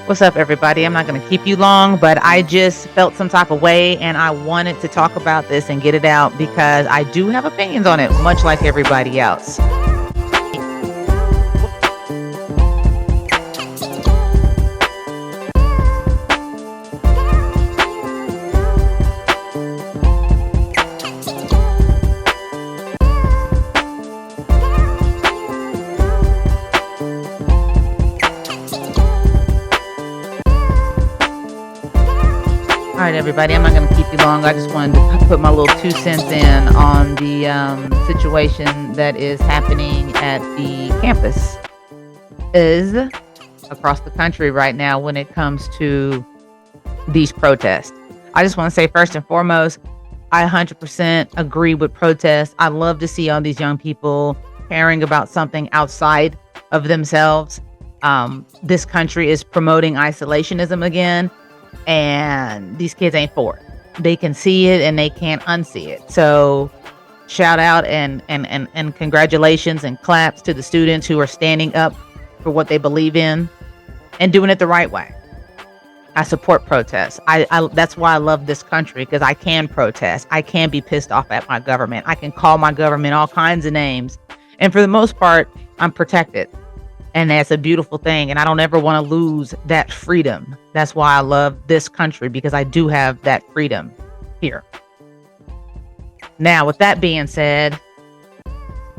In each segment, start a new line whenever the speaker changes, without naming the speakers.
What's up, everybody? I'm not going to keep you long, but I just felt some type of way and I wanted to talk about this and get it out because I do have opinions on it, much like everybody else. All right, everybody, I'm not going to keep you long. I just wanted to put my little 2 cents in on the situation that is happening at the campus is across the country right now when it comes to these protests. I just want to say first and foremost, I 100% agree with protests. I love to see all these young people caring about something outside of themselves. This country is promoting isolationism again, and these kids ain't for it. They can see it and they can't unsee it. So shout out and congratulations and claps to the students who are standing up for what they believe in and doing it the right way. I support protests. I that's why I love this country, because I can protest. I can be pissed off at my government. I can call my government all kinds of names. And for the most part, I'm protected. And that's a beautiful thing. And I don't ever want to lose that freedom. That's why I love this country, because I do have that freedom here. Now, with that being said,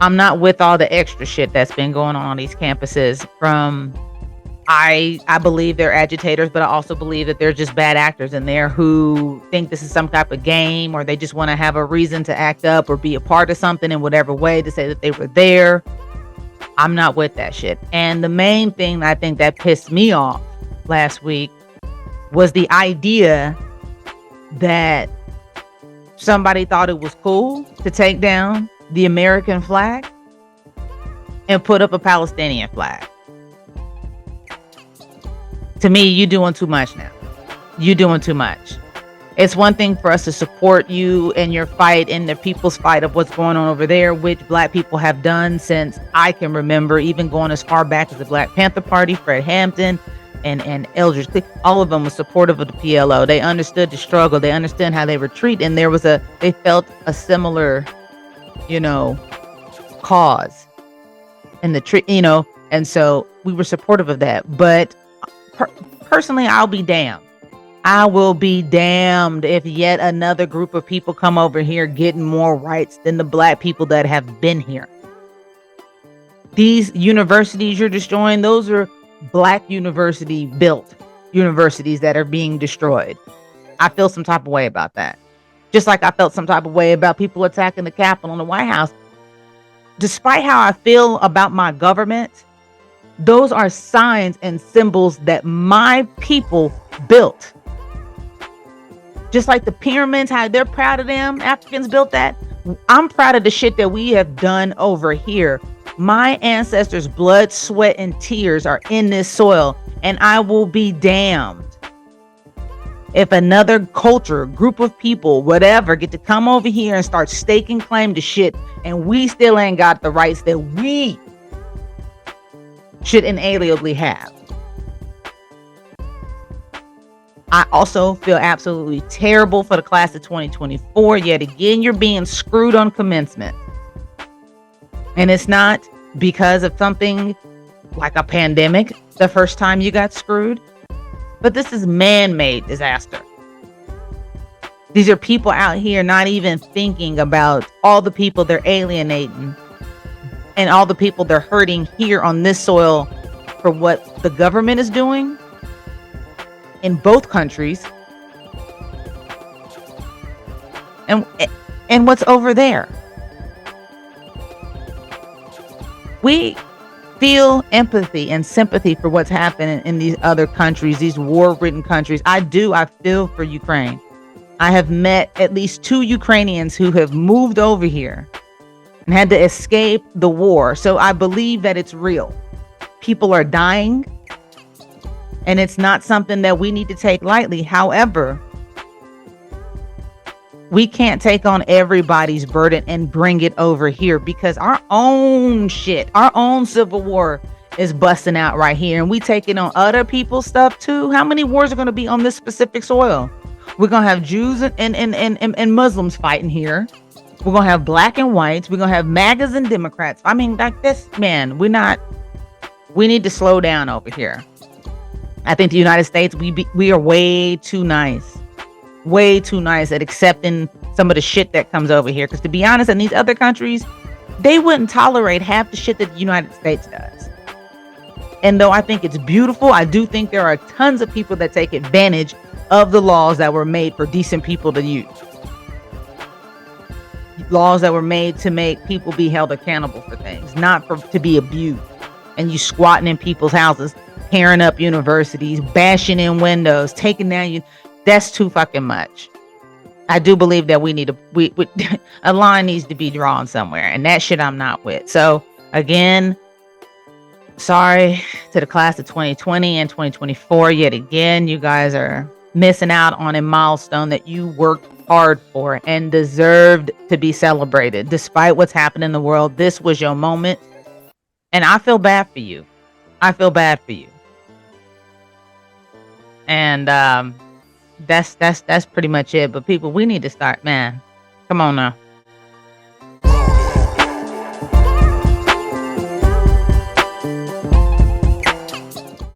I'm not with all the extra shit that's been going on these campuses. I believe they're agitators, but I also believe that they're just bad actors in there who think this is some type of game, or they just want to have a reason to act up or be a part of something in whatever way to say that they were there. I'm not with that shit. And the main thing I think that pissed me off last week was the idea that somebody thought it was cool to take down the American flag and put up a Palestinian flag. To me, you're doing too much now. You're doing too much. It's one thing for us to support you in your fight, in the people's fight of what's going on over there, which Black people have done since I can remember, even going as far back as the Black Panther Party, Fred Hampton and Eldridge. All of them were supportive of the PLO. They understood the struggle. They understood how they retreat. And they felt a similar, cause in the and so we were supportive of that. But personally, I'll be damned. I will be damned if yet another group of people come over here getting more rights than the Black people that have been here. These universities you're destroying, those are Black university built universities that are being destroyed. I feel some type of way about that. Just like I felt some type of way about people attacking the Capitol and the White House. Despite how I feel about my government, those are signs and symbols that my people built. Just like the pyramids, how they're proud of them. Africans built that. I'm proud of the shit that we have done over here. My ancestors' blood, sweat, and tears are in this soil, and I will be damned if another culture, group of people, whatever, get to come over here and start staking claim to shit, and we still ain't got the rights that we should inalienably have. I also feel absolutely terrible for the class of 2024. Yet again, you're being screwed on commencement. And it's not because of something like a pandemic the first time you got screwed, but this is man-made disaster. These are people out here not even thinking about all the people they're alienating and all the people they're hurting here on this soil for what the government is doing in both countries and what's over there. We feel empathy and sympathy for what's happening in these other countries, these war-ridden countries. I feel for Ukraine. I have met at least 2 Ukrainians who have moved over here and had to escape the war. So I believe that it's real. People are dying. And it's not something that we need to take lightly. However, we can't take on everybody's burden and bring it over here, because our own shit, our own civil war is busting out right here, and we taking on other people's stuff too. How many wars are going to be on this specific soil? We're going to have Jews and Muslims fighting here. We're going to have black and whites. We're going to have MAGAs and Democrats. I mean, like this, man, we need to slow down over here. I think the United States, we are way too nice at accepting some of the shit that comes over here. Because to be honest, in these other countries, they wouldn't tolerate half the shit that the United States does. And though I think it's beautiful, I do think there are tons of people that take advantage of the laws that were made for decent people to use. Laws that were made to make people be held accountable for things, not to be abused. And you squatting in people's houses, tearing up universities, bashing in windows, taking down that's too fucking much. I do believe that a line needs to be drawn somewhere, and that shit I'm not with. So again, sorry to the class of 2020 and 2024 yet again. You guys are missing out on a milestone that you worked hard for and deserved to be celebrated. Despite what's happened in the world, this was your moment, and I feel bad for you. And that's pretty much it. But people, we need to start, man. Come on now.